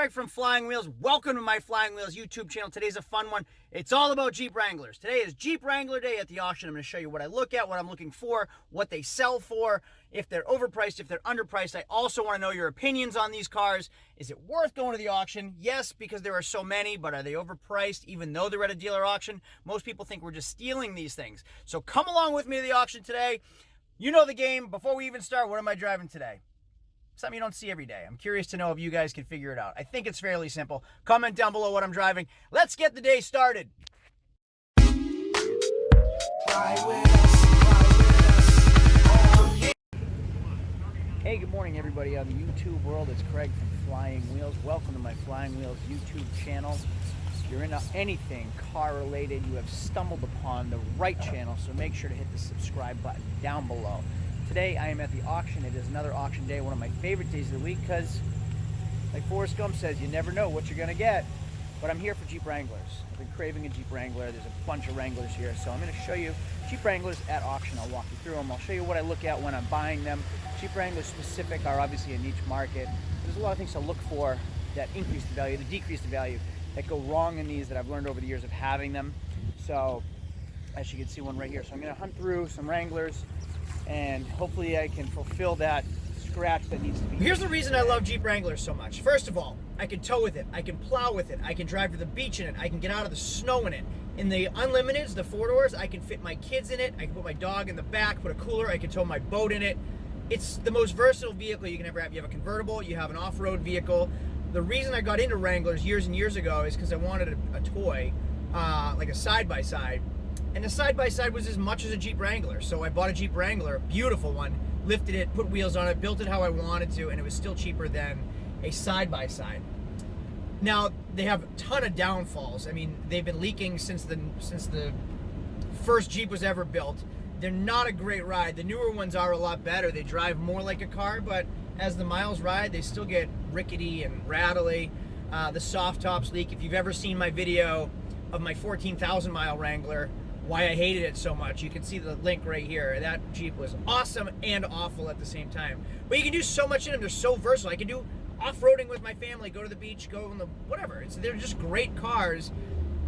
Craig from Flying Wheels. Welcome to my Flying Wheels YouTube channel. Today's a fun one. It's all about Jeep Wranglers. Today is Jeep Wrangler Day at the auction. I'm going to show you what I look at, what I'm looking for, what they sell for, if they're overpriced, if they're underpriced. I also want to know your opinions on these cars. Is it worth going to the auction? Yes, because there are so many, but are they overpriced even though they're at a dealer auction? Most people think we're just stealing these things. So come along with me to the auction today. You know the game. Before we even start, what am I driving today? Something you don't see every day. I'm curious to know if you guys can figure it out. I think it's fairly simple. Comment down below what I'm driving. Let's get the day started. Hey, good morning everybody on the YouTube world. It's Craig from Flying Wheels. Welcome to my Flying Wheels YouTube channel. If you're into anything car related, you have stumbled upon the right channel, so make sure to hit the subscribe button down below. Today I am at the auction. It is another auction day, one of my favorite days of the week, because like Forrest Gump says, you never know what you're going to get. But I'm here for Jeep Wranglers. I've been craving a Jeep Wrangler. There's a bunch of Wranglers here, so I'm going to show you Jeep Wranglers at auction. I'll walk you through them. I'll show you what I look at when I'm buying them. Jeep Wranglers specific are obviously a niche market. There's a lot of things to look for that increase the value, that decrease the value, that go wrong in these that I've learned over the years of having them. So as you can see one right here. So I'm going to hunt through some Wranglers, and hopefully I can fulfill that scratch that needs to be. Here's the reason I love Jeep Wranglers so much. First of all, I can tow with it, I can plow with it, I can drive to the beach in it, I can get out of the snow in it. In the Unlimiteds, the 4-doors, I can fit my kids in it, I can put my dog in the back, put a cooler, I can tow my boat in it. It's the most versatile vehicle you can ever have. You have a convertible, you have an off-road vehicle. The reason I got into Wranglers years and years ago is because I wanted a toy, like a side-by-side. And the side-by-side was as much as a Jeep Wrangler. So I bought a Jeep Wrangler, a beautiful one, lifted it, put wheels on it, built it how I wanted to, and it was still cheaper than a side-by-side. Now, they have a ton of downfalls. I mean, they've been leaking since the first Jeep was ever built. They're not a great ride. The newer ones are a lot better. They drive more like a car, but as the miles ride, they still get rickety and rattly. The soft tops leak. If you've ever seen my video of my 14,000 mile Wrangler, why I hated it so much, you can see the link right here. That Jeep was awesome and awful at the same time. But you can do so much in them. They're so versatile. I can do off-roading with my family, go to the beach, go on the whatever. They're just great cars.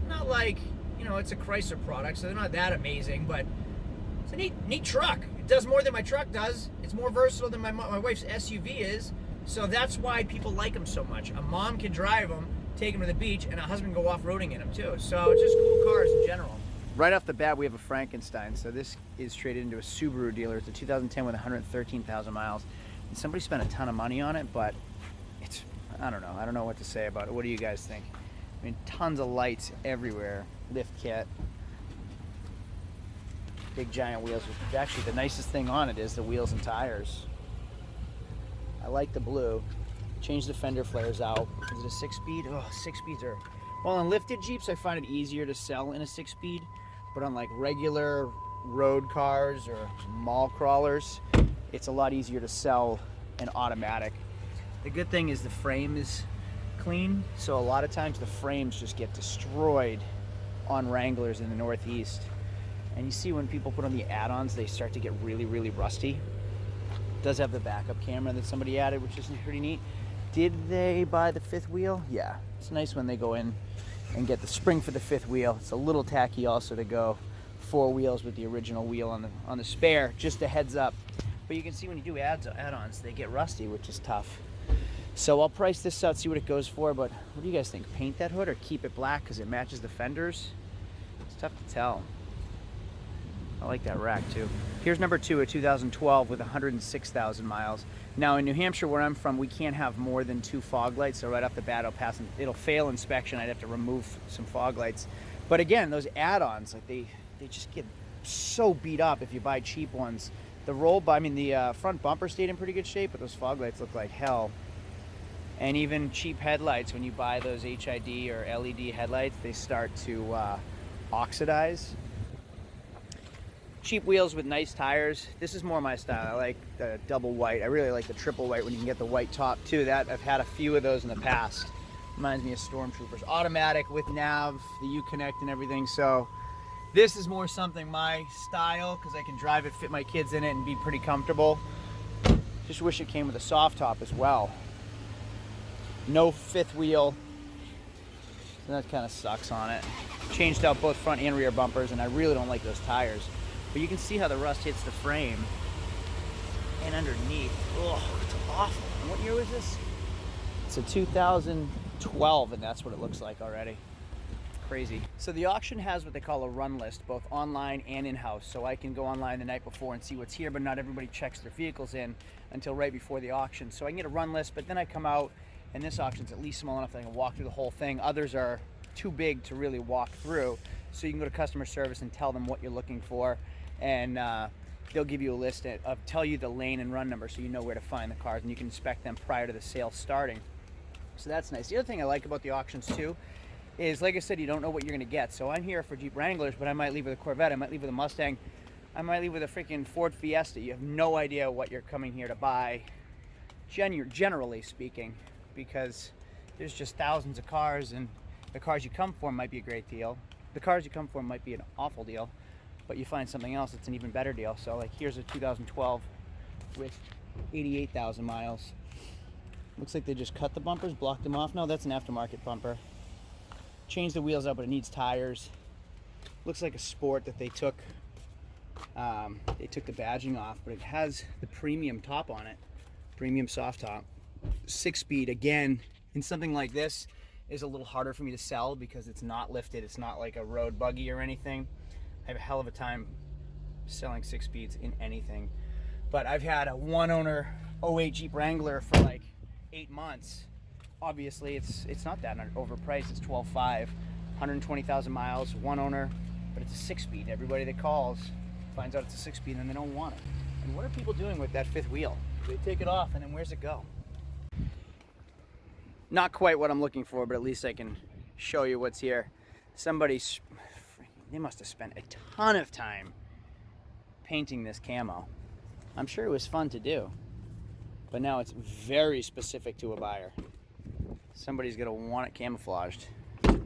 Not like, you know, it's a Chrysler product, so they're not that amazing, but it's a neat truck. It does more than my truck does. It's more versatile than my wife's SUV is. So that's why people like them so much. A mom can drive them, take them to the beach, and a husband go off-roading in them too. So it's just cool cars in general. Right off the bat, we have a Frankenstein. So this is traded into a Subaru dealer. It's a 2010 with 113,000 miles. And somebody spent a ton of money on it, but it's, I don't know. I don't know what to say about it. What do you guys think? I mean, tons of lights everywhere. Lift kit. Big giant wheels. Actually, the nicest thing on it is the wheels and tires. I like the blue. Change the fender flares out. Is it a 6-speed? Oh, 6-speeds are... Well, on lifted Jeeps, I find it easier to sell in a 6-speed, but on like regular road cars or mall crawlers, it's a lot easier to sell an automatic. The good thing is the frame is clean, so a lot of times the frames just get destroyed on Wranglers in the Northeast. And you see when people put on the add-ons, they start to get really, really rusty. It does have the backup camera that somebody added, which is pretty neat. Did they buy the 5th wheel? Yeah, it's nice when they go in and get the spring for the 5th wheel. It's a little tacky also to go 4 wheels with the original wheel on the spare, just a heads up. But you can see when you do add-ons, they get rusty, which is tough. So I'll price this out, see what it goes for, but what do you guys think? Paint that hood or keep it black because it matches the fenders? It's tough to tell. I like that rack too. Here's number 2, a 2012 with 106,000 miles. Now in New Hampshire, where I'm from, we can't have more than 2 fog lights, so right off the bat it'll fail inspection. I'd have to remove some fog lights. But again, those add-ons, like they just get so beat up if you buy cheap ones. The front bumper stayed in pretty good shape, but those fog lights look like hell. And even cheap headlights, when you buy those HID or LED headlights, they start to oxidize. Cheap wheels with nice tires. This is more my style. I like the double white. I really like the triple white when you can get the white top too. I've had a few of those in the past. Reminds me of Stormtroopers. Automatic with nav, the Uconnect and everything. So this is more something my style because I can drive it, fit my kids in it, and be pretty comfortable. Just wish it came with a soft top as well. No fifth wheel. So that kind of sucks on it. Changed out both front and rear bumpers, and I really don't like those tires. But you can see how the rust hits the frame and underneath. Oh, it's awful. And what year was this? It's a 2012, and that's what it looks like already. Crazy. So the auction has what they call a run list, both online and in-house. So I can go online the night before and see what's here, but not everybody checks their vehicles in until right before the auction. So I can get a run list, but then I come out, and this auction's at least small enough that I can walk through the whole thing. Others are too big to really walk through. So you can go to customer service and tell them what you're looking for, and they'll give you a list of tell you the lane and run number so you know where to find the cars, and you can inspect them prior to the sale starting. So that's nice. The other thing I like about the auctions too is, like I said, you don't know what you're going to get. So I'm here for Jeep Wranglers, but I might leave with a Corvette, I might leave with a Mustang, I might leave with a freaking Ford Fiesta. You have no idea what you're coming here to buy, generally speaking, because there's just thousands of cars, and the cars you come for might be a great deal. The cars you come for might be an awful deal, but you find something else that's an even better deal. So like here's a 2012 with 88,000 miles. Looks like they just cut the bumpers, blocked them off. No, that's an aftermarket bumper. Changed the wheels out, but it needs tires. Looks like a Sport that they took the badging off, but it has the premium top on it. Premium soft top. 6-speed, again, in something like this is a little harder for me to sell because it's not lifted. It's not like a road buggy or anything. I have a hell of a time selling 6 speeds in anything. But I've had a one owner 08 Jeep Wrangler for like 8 months. Obviously it's not that overpriced. It's $12,500, 120,000 miles, one owner, but it's a 6-speed. Everybody that calls finds out it's a 6-speed and they don't want it. And what are people doing with that fifth wheel? They take it off and then where's it go? Not quite what I'm looking for, but at least I can show you what's here. They must have spent a ton of time painting this camo. I'm sure it was fun to do, but now it's very specific to a buyer. Somebody's gonna want it camouflaged. If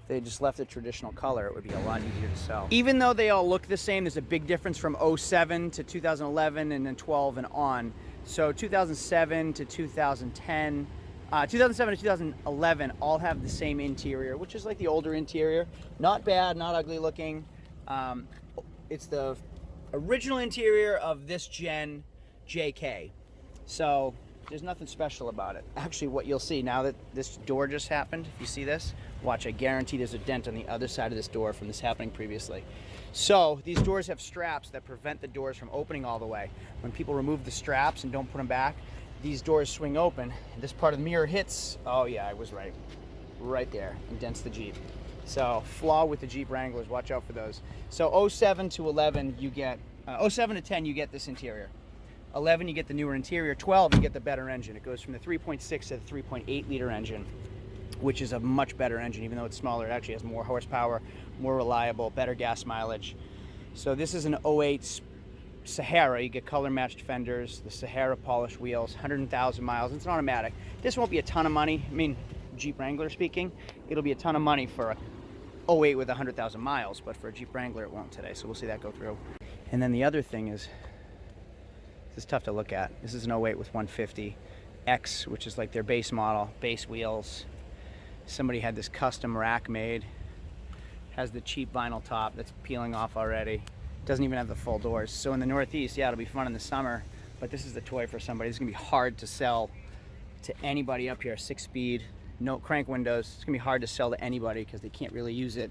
they just left a traditional color, it would be a lot easier to sell. Even though they all look the same, there's a big difference from 07 to 2011 and then 12 and on. So 2007 to 2010, 2007 to 2011 all have the same interior, which is like the older interior. Not bad, not ugly looking. It's the original interior of this gen JK. So there's nothing special about it. Actually, what you'll see now that this door just happened, if you see this, watch, I guarantee there's a dent on the other side of this door from this happening previously. So these doors have straps that prevent the doors from opening all the way. When people remove the straps and don't put them back, these doors swing open. This part of the mirror hits, oh yeah, I was right. Right there, and dents the Jeep. So flaw with the Jeep Wranglers, watch out for those. So 07 to 11, you get, 07 to 10, you get this interior. 11, you get the newer interior. 12, you get the better engine. It goes from the 3.6 to the 3.8 liter engine, which is a much better engine. Even though it's smaller, it actually has more horsepower, more reliable, better gas mileage. So this is an 08 Sahara. You get color matched fenders, the Sahara polished wheels, 100,000 miles. It's an automatic. This won't be a ton of money. I mean, Jeep Wrangler speaking, it'll be a ton of money for a 08 with 100,000 miles, but for a Jeep Wrangler it won't today. So we'll see that go through. And then the other thing is, this is tough to look at. This is an 08 with 150 X, which is like their base model, base wheels. Somebody had this custom rack made. Has the cheap vinyl top that's peeling off already. Doesn't even have the full doors. So in the Northeast, yeah, it'll be fun in the summer, but this is the toy for somebody. It's gonna be hard to sell to anybody up here. 6-speed, no crank windows. It's gonna be hard to sell to anybody because they can't really use it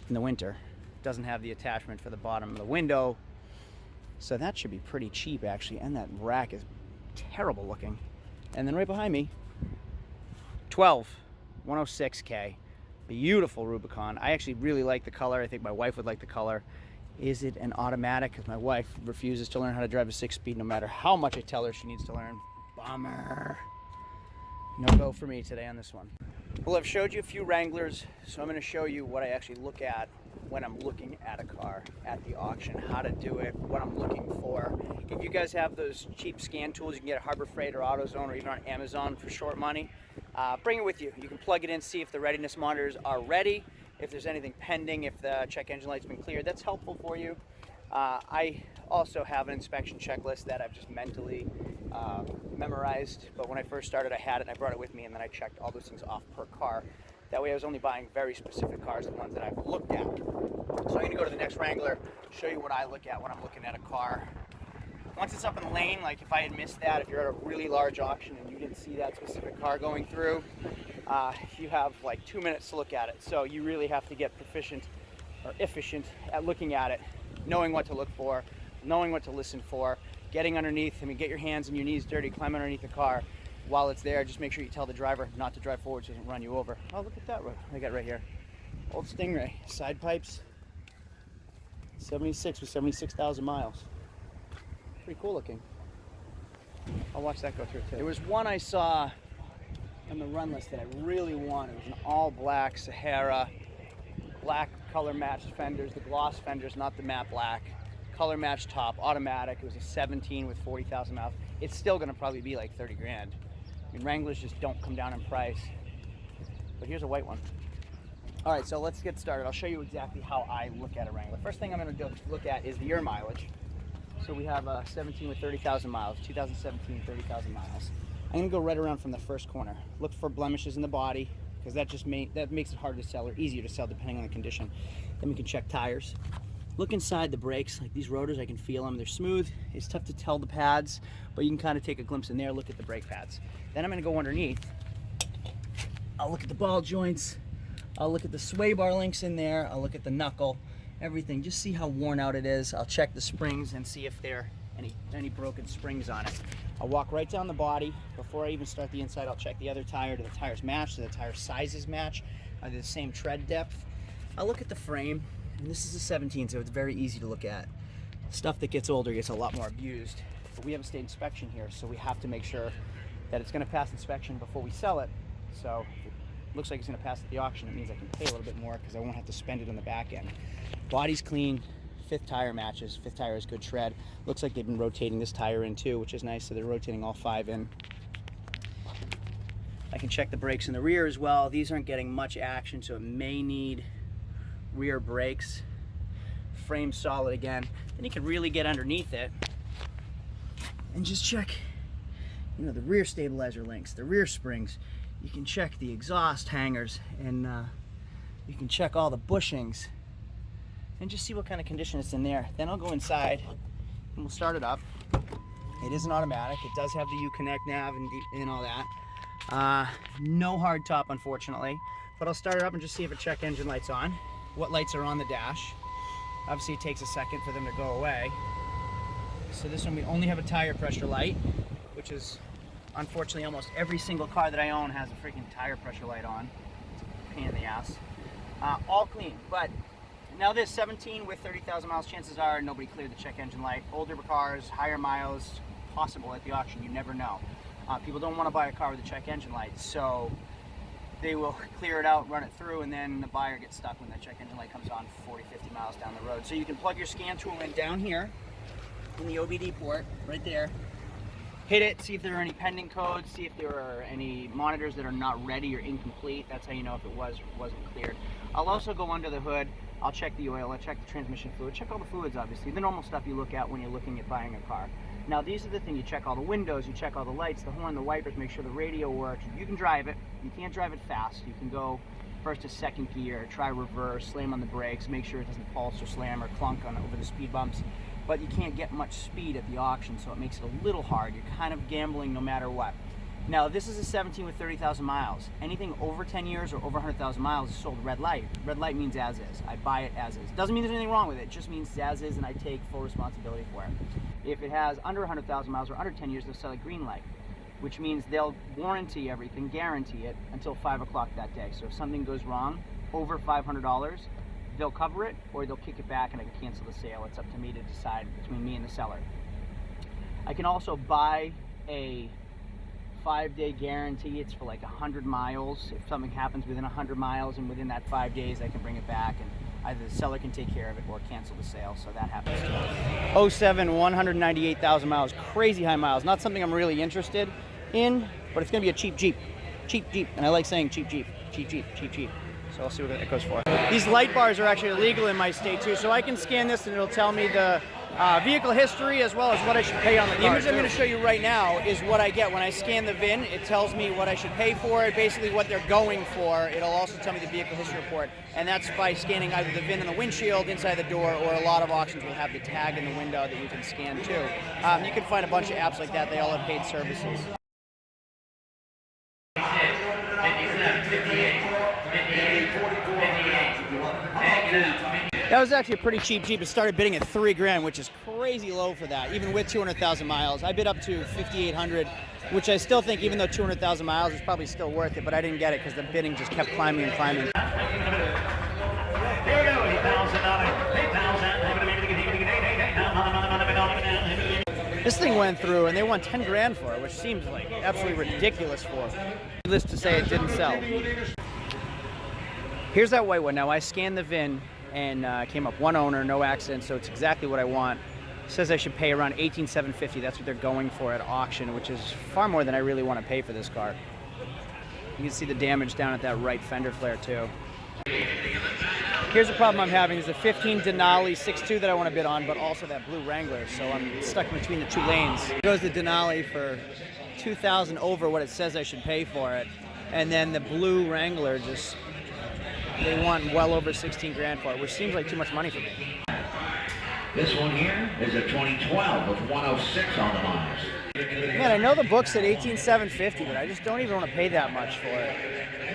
in the winter. It doesn't have the attachment for the bottom of the window. So that should be pretty cheap actually, and that rack is terrible looking. And then right behind me, 12, 106K, beautiful Rubicon. I actually really like the color. I think my wife would like the color. Is it an automatic? Because my wife refuses to learn how to drive a 6-speed no matter how much I tell her she needs to learn. Bummer. No go for me today on this one. Well, I've showed you a few Wranglers, so I'm going to show you what I actually look at when I'm looking at a car at the auction, how to do it, what I'm looking for. If you guys have those cheap scan tools, you can get at Harbor Freight or AutoZone or even on Amazon for short money. Bring it with you. You can plug it in, see if the readiness monitors are ready, if there's anything pending, if the check engine light's been cleared. That's helpful for you. I also have an inspection checklist that I've just mentally memorized, but when I first started I had it and I brought it with me, and then I checked all those things off per car. That way I was only buying very specific cars, the ones that I've looked at. So I'm going to go to the next Wrangler, show you what I look at when I'm looking at a car. Once it's up in the lane, like if I had missed that, if you're at a really large auction and you didn't see that specific car going through, you have like 2 minutes to look at it. So you really have to get proficient or efficient at looking at it, knowing what to look for, knowing what to listen for, getting underneath. I mean, get your hands and your knees dirty, climb underneath the car. While it's there, just make sure you tell the driver not to drive forward so it doesn't run you over. Oh, look at that road I got right here. Old Stingray, side pipes, 76 with 76,000 miles. Pretty cool looking. I'll watch that go through too. There was one I saw on the run list that I really wanted. It was an all black Sahara, black color matched fenders, the gloss fenders, not the matte black. Color matched top, automatic. It was a 17 with 40,000 miles. It's still gonna probably be like 30 grand. I mean, Wranglers just don't come down in price. But here's a white one. All right, so let's get started. I'll show you exactly how I look at a Wrangler. First thing I'm gonna look at is the year mileage. So we have a 17 with 30,000 miles, 2017, 30,000 miles. I'm gonna go right around from the first corner. Look for blemishes in the body, because that makes it harder to sell or easier to sell depending on the condition. Then we can check tires. Look inside the brakes, like these rotors, I can feel them. They're smooth. It's tough to tell the pads, but you can kind of take a glimpse in there, look at the brake pads. Then I'm gonna go underneath. I'll look at the ball joints. I'll look at the sway bar links in there. I'll look at the knuckle, everything. Just see how worn out it is. I'll check the springs and see if there are any broken springs on it. I'll walk right down the body. Before I even start the inside, I'll check the other tire. Do the tires match? Do the tire sizes match? Are they the same tread depth? I'll look at the frame. And this is a 17, so it's very easy to look at. Stuff that gets older gets a lot more abused. But we have a state inspection here, so we have to make sure that it's gonna pass inspection before we sell it. So if it looks like it's gonna pass at the auction, it means I can pay a little bit more because I won't have to spend it on the back end. Body's clean, fifth tire matches. Fifth tire is good tread. Looks like they've been rotating this tire in too, which is nice, so they're rotating all 5 in. I can check the brakes in the rear as well. These aren't getting much action, so it may need rear brakes. Frame solid again. Then you can really get underneath it and just check, you know, the rear stabilizer links, the rear springs. You can check the exhaust hangers, and you can check all the bushings and just see what kind of condition it's in there. Then I'll go inside and we'll start it up. It is an automatic. It does have the Uconnect nav and all that. No hard top, unfortunately, but I'll start it up and just see if a check engine light's on. What lights are on the dash. Obviously it takes a second for them to go away. So this one, we only have a tire pressure light, which is unfortunately almost every single car that I own has a freaking tire pressure light on. It's a pain in the ass. All clean, but now this 17 with 30,000 miles, chances are nobody cleared the check engine light. Older cars, higher miles, possible at the auction, you never know. People don't want to buy a car with a check engine light, so they will clear it out, run it through, and then the buyer gets stuck when that check engine light comes on 40, 50 miles down the road. So you can plug your scan tool in down here in the OBD port, right there. Hit it, see if there are any pending codes, see if there are any monitors that are not ready or incomplete. That's how you know if it was or wasn't cleared. I'll also go under the hood. I'll check the oil, I'll check the transmission fluid, check all the fluids, obviously. The normal stuff you look at when you're looking at buying a car. Now these are the things, you check all the windows, you check all the lights, the horn, the wipers, make sure the radio works. You can drive it, you can't drive it fast. You can go first to second gear, try reverse, slam on the brakes, make sure it doesn't pulse or slam or clunk on over the speed bumps. But you can't get much speed at the auction, so it makes it a little hard. You're kind of gambling no matter what. Now this is a 17 with 30,000 miles. Anything over 10 years or over 100,000 miles is sold red light. Red light means as is. I buy it as is. Doesn't mean there's anything wrong with it. It just means it's as is, and I take full responsibility for it. If it has under 100,000 miles or under 10 years, they'll sell it green light, which means they'll warranty everything, guarantee it until 5 o'clock that day. So if something goes wrong over $500, they'll cover it or they'll kick it back and I can cancel the sale. It's up to me to decide between me and the seller. I can also buy a 5-day guarantee. It's for like 100 miles. If something happens within 100 miles and within that 5 days, I can bring it back and either the seller can take care of it or cancel the sale. So that happens too. 07, 198,000 miles, crazy high miles. Not something I'm really interested in, but it's gonna be a cheap Jeep. Cheap Jeep, and I like saying cheap Jeep, cheap Jeep, cheap Jeep. So I'll see what that goes for. These light bars are actually illegal in my state too, so I can scan this and it'll tell me the vehicle history as well as what I should pay on the car. The image I'm going to show you right now is what I get when I scan the VIN. It tells me what I should pay for it, basically what they're going for. It'll also tell me the vehicle history report, and that's by scanning either the VIN on the windshield, inside the door, or a lot of auctions will have the tag in the window that you can scan too. You can find a bunch of apps like that. They all have paid services. That was actually a pretty cheap Jeep. It started bidding at $3,000, which is crazy low for that, even with 200,000 miles. I bid up to 5,800, which I still think, even though 200,000 miles is probably still worth it, but I didn't get it because the bidding just kept climbing and climbing. Here we go, $8,000. This thing went through and they won 10 grand for it, which seems like absolutely ridiculous for it. Needless to say, it didn't sell. Here's that white one. Now I scanned the VIN and came up one owner, no accident, so it's exactly what I want. It says I should pay around $18,750. That's what they're going for at auction, which is far more than I really want to pay for this car. You can see the damage down at that right fender flare too. Here's the problem I'm having is the 15 Denali 6.2 that I want to bid on, but also that blue Wrangler, so I'm stuck between the two lanes. Here goes the Denali for $2,000 over what it says I should pay for it, and then the blue Wrangler just, they want well over 16 grand for it, which seems like too much money for me. This one here is a 2012 with 106 on the miles. Man, I know the book said $18,750, but I just don't even want to pay that much for it.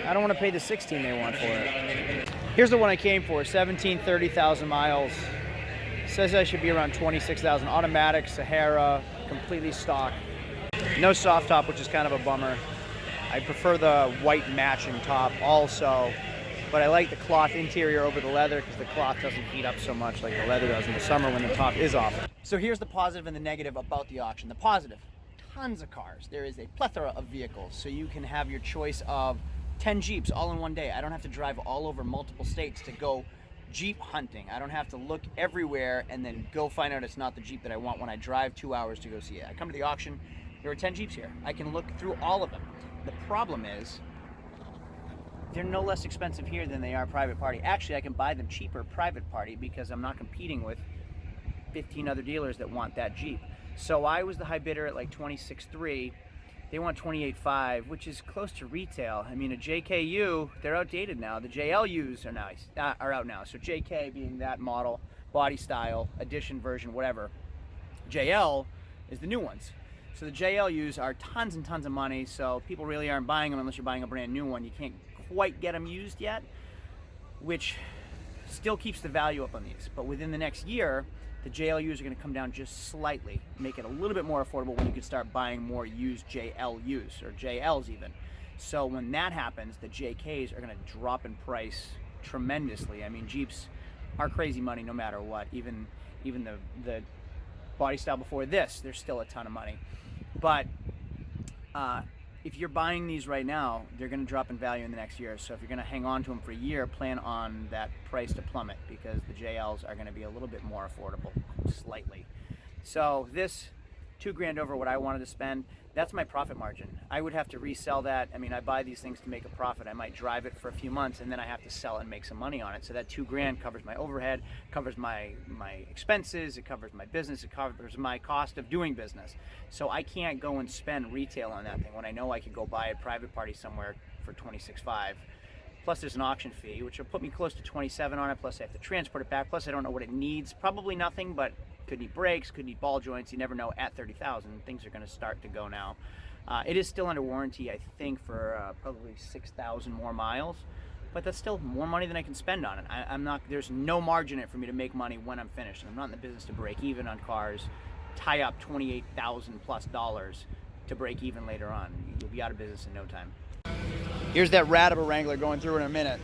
I don't want to pay the 16 they want for it. Here's the one I came for, 30,000 miles. Says I should be around 26,000. Automatic, Sahara, completely stock. No soft top, which is kind of a bummer. I prefer the white matching top also, but I like the cloth interior over the leather because the cloth doesn't heat up so much like the leather does in the summer when the top is off. So here's the positive and the negative about the auction. The positive, tons of cars. There is a plethora of vehicles, so you can have your choice of 10 Jeeps all in one day. I don't have to drive all over multiple states to go Jeep hunting. I don't have to look everywhere and then go find out it's not the Jeep that I want when I drive 2 hours to go see it. I come to the auction, there are 10 Jeeps here. I can look through all of them. The problem is, they're no less expensive here than they are private party. Actually, I can buy them cheaper private party because I'm not competing with 15 other dealers that want that Jeep. So I was the high bidder at like 26.3. They want 28.5, which is close to retail. I mean, a JKU, they're outdated now. The JLUs are out now. So JK being that model, body style, edition version, whatever. JL is the new ones. So the JLUs are tons and tons of money, so people really aren't buying them unless you're buying a brand new one. You can't quite get them used yet, which still keeps the value up on these. But within the next year, the JLUs are going to come down just slightly, make it a little bit more affordable when you can start buying more used JLUs, or JLs even. So when that happens, the JKs are going to drop in price tremendously. I mean, Jeeps are crazy money no matter what. Even the body style before this, there's still a ton of money. But if you're buying these right now, they're going to drop in value in the next year. So if you're going to hang on to them for a year, plan on that price to plummet because the JLs are going to be a little bit more affordable, slightly. So this $2 grand over what I wanted to spend, that's my profit margin. I would have to resell that. I mean, I buy these things to make a profit. I might drive it for a few months and then I have to sell it and make some money on it. So that $2 grand covers my overhead, covers my expenses, it covers my business, it covers my cost of doing business. So I can't go and spend retail on that thing when I know I could go buy a private party somewhere for $26.5. Plus there's an auction fee, which will put me close to $27 on it. Plus I have to transport it back. Plus I don't know what it needs. Probably nothing, but could need brakes, could need ball joints. You never know at 30,000. Things are going to start to go now. It is still under warranty, I think, for probably 6,000 more miles. But that's still more money than I can spend on it. I'm not. There's no margin in it for me to make money when I'm finished. And I'm not in the business to break even on cars. Tie up $28,000+ to break even later on. You'll be out of business in no time. Here's that rat of a Wrangler going through in a minute.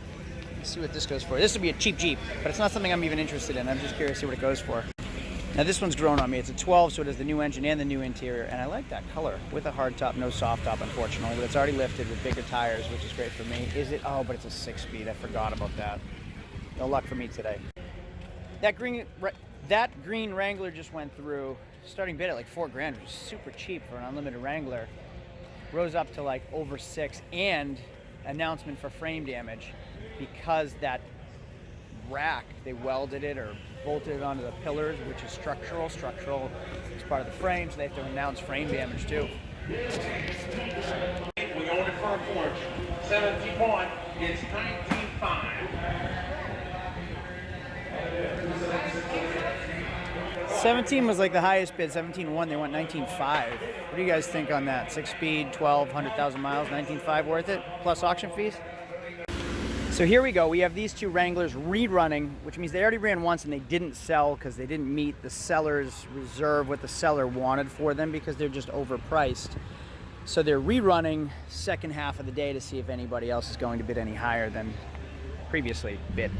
Let's see what this goes for. This would be a cheap Jeep, but it's not something I'm even interested in. I'm just curious to see what it goes for. Now this one's grown on me. It's a 12, so it has the new engine and the new interior, and I like that color with a hard top, no soft top, unfortunately, but it's already lifted with bigger tires, which is great for me. Is it? Oh, but it's a 6-speed. I forgot about that. No luck for me today. That green Wrangler just went through, starting bid at like $4 grand, which is super cheap for an unlimited Wrangler. Rose up to like over 6, and announcement for frame damage because that rack, they welded it or bolted it onto the pillars, which is structural. Structural is part of the frame, so they have to announce frame damage too. We own it for a fortune. 71 is 19.5. 17 was like the highest bid. 17.1, they went 19.5. What do you guys think on that? 6-speed, 12, 100,000 miles, 19.5 worth it, plus auction fees? So here we go. We have these two Wranglers rerunning, which means they already ran once and they didn't sell because they didn't meet the seller's reserve, what the seller wanted for them, because they're just overpriced. So they're rerunning second half of the day to see if anybody else is going to bid any higher than previously bid.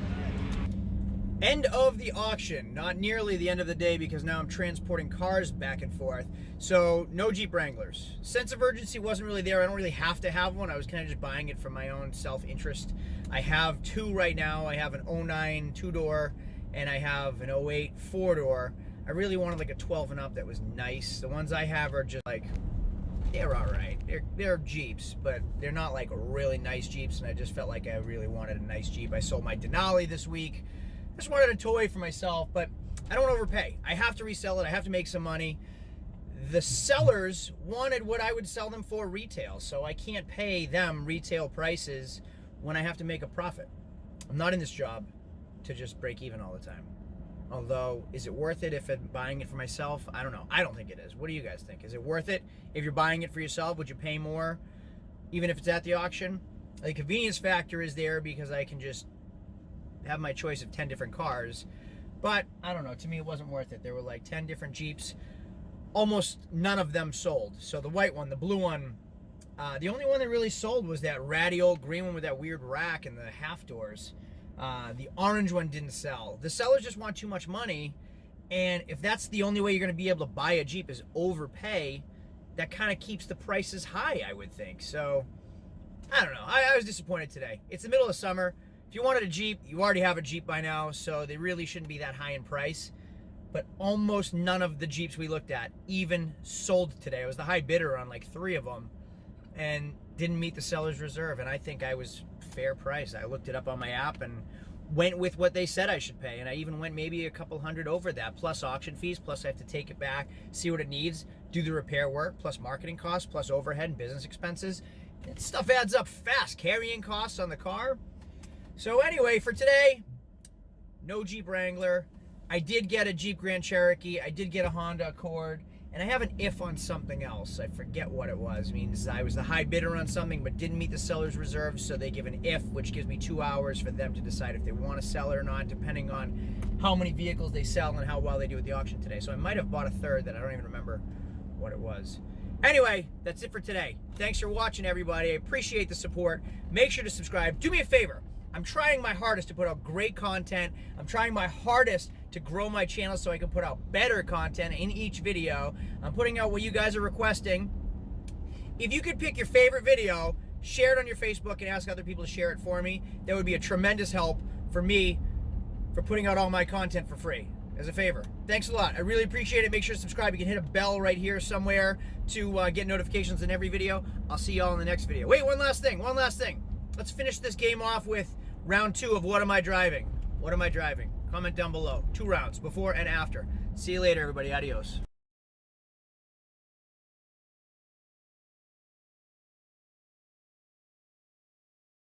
End of the auction. Not nearly the end of the day because now I'm transporting cars back and forth. So no Jeep Wranglers. Sense of urgency wasn't really there. I don't really have to have one. I was kind of just buying it for my own self-interest. I have two right now. I have an 09 two-door and I have an 08 four-door. I really wanted like a 12 and up that was nice. The ones I have are just like, they're all right. They're Jeeps, but they're not like really nice Jeeps, and I just felt like I really wanted a nice Jeep. I sold my Denali this week. I just wanted a toy for myself, but I don't overpay. I have to resell it. I have to make some money. The sellers wanted what I would sell them for retail, so I can't pay them retail prices when I have to make a profit. I'm not in this job to just break even all the time. Although, is it worth it if I'm buying it for myself? I don't know. I don't think it is. What do you guys think? Is it worth it? If you're buying it for yourself, would you pay more even if it's at the auction? The convenience factor is there because I can just have my choice of 10 different cars. But, I don't know. To me, it wasn't worth it. There were like 10 different Jeeps. Almost none of them sold. So the white one, the blue one, the only one that really sold was that ratty old green one with that weird rack and the half doors. The orange one didn't sell. The sellers just want too much money, and if that's the only way you're going to be able to buy a Jeep is overpay, that kind of keeps the prices high, I would think. So, I don't know. I was disappointed today. It's the middle of summer. If you wanted a Jeep, you already have a Jeep by now, so they really shouldn't be that high in price. But almost none of the Jeeps we looked at even sold today. I was the high bidder on like 3 of them and didn't meet the seller's reserve, and I think I was fair price. I looked it up on my app and went with what they said I should pay, and I even went maybe a couple hundred over that, plus auction fees, plus I have to take it back, see what it needs, do the repair work, plus marketing costs, plus overhead and business expenses. And stuff adds up fast. Carrying costs on the car. So anyway, for today, no Jeep Wrangler. I did get a Jeep Grand Cherokee. I did get a Honda Accord. And I have an if on something else. I forget what it was. It means I was the high bidder on something but didn't meet the seller's reserve, so they give an if, which gives me 2 hours for them to decide if they want to sell it or not, depending on how many vehicles they sell and how well they do at the auction today. So I might have bought a third that I don't even remember what it was. Anyway, that's it for today. Thanks for watching, everybody. I appreciate the support. Make sure to subscribe. Do me a favor. I'm trying my hardest to put out great content. I'm trying my hardest to grow my channel so I can put out better content in each video. I'm putting out what you guys are requesting. If you could pick your favorite video, share it on your Facebook and ask other people to share it for me, that would be a tremendous help for me for putting out all my content for free as a favor. Thanks a lot. I really appreciate it. Make sure to subscribe. You can hit a bell right here somewhere to get notifications in every video. I'll see y'all in the next video. Wait, one last thing. Let's finish this game off with round 2 of What Am I Driving? What am I driving? Comment down below. 2 rounds, before and after. See you later, everybody. Adios.